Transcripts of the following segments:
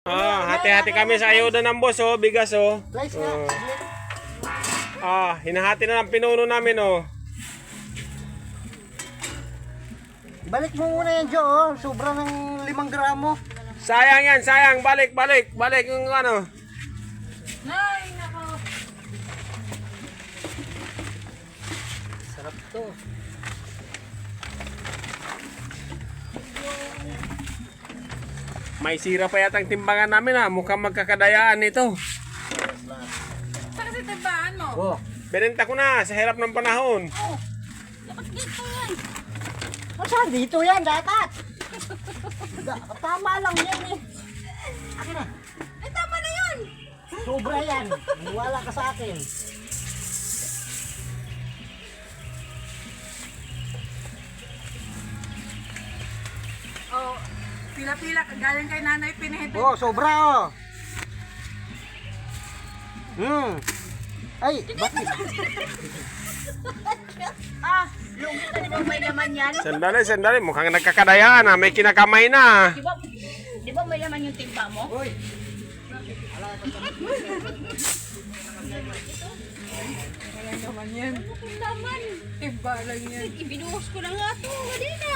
Hati-hati kami sa ayuda ng boss, oh. Bigas, oh. Slice nga. Hinahati na ng pinuno namin, oh. Balik mo muna yan, Joe. Oh. Sobra ng 5 gramo. Sayang yan, sayang. Balik yung ano. Ay, nako. Sarap to. May sira pa yata ang timbangan namin, ha. Mukhang magkakadayaan ito. Saan kasi tibaan mo? Oh. Binenta ko na sa hirap ng panahon. Oh, dapat dito yan. Saan? Dito yan, dapat. Tama lang yan eh. Akin na. Ay, tama na yun. Sobra yan. Maniwala ka sa akin. Oh, pila-pila. Galing kay nanay pinahintay. Oh, sobra oh. Ay, bakit? Ah, lugi ka, di ba may laman yan? Sandali. Mukhang nagkakadayaan, ha. May kinakamay na. Di ba may laman yung timba mo? Uy. Wala naman yan. Ano kung laman? Timba lang yan. Ibinuhos ko na nga ito. Wali na.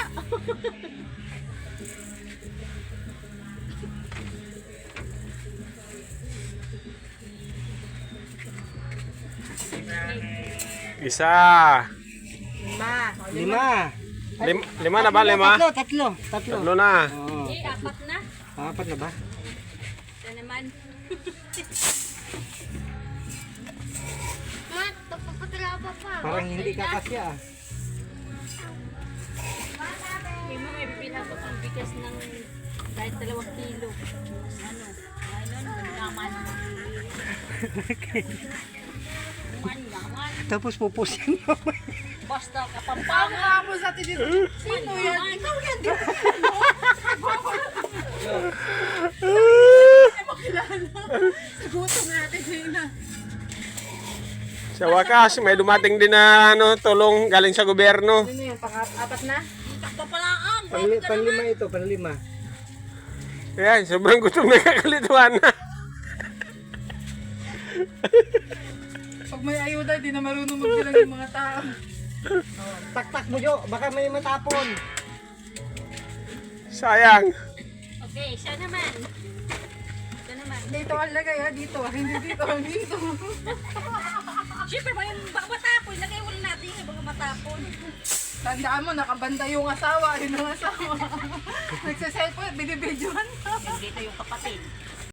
Isa. 5. Lima na ba? Lima? Tatlo. Tatlo na. Oh. Eh, apat na. Apat na ba? Ito naman. Parang hindi ka kasya. Hindi mo may pinabot ang bigas ng kahit 2 kilo. Ano? Ayun, naman. Naman. Tapos pupusin mo. Basta kapampangan. Mo sa tinito. Sino yan? Ikaw yan. Di mo makilala. Sagutom natin sila. Sa wakas, may dumating din na tulong galing sa gobyerno. Ano yan? Apat na? Takpa pala ang. Panlima ito, panlima. Ayan, sobrang gutom na kakalituan na. Pag may ayuda, di na marunong magbilang yung mga tao. Tak mo, Jo. Baka may matapon. Sayang. Okay, siya naman. Siya naman. Dito ang lagay ha, dito. Hindi dito, dito. Siyempre, baka matapon. Lagay mo natin yung baka matapon. Tandaan mo, nakabanda yung asawa. Yun ang asawa. Nagsaselfone, binibidyohan. Dito yung kapatid.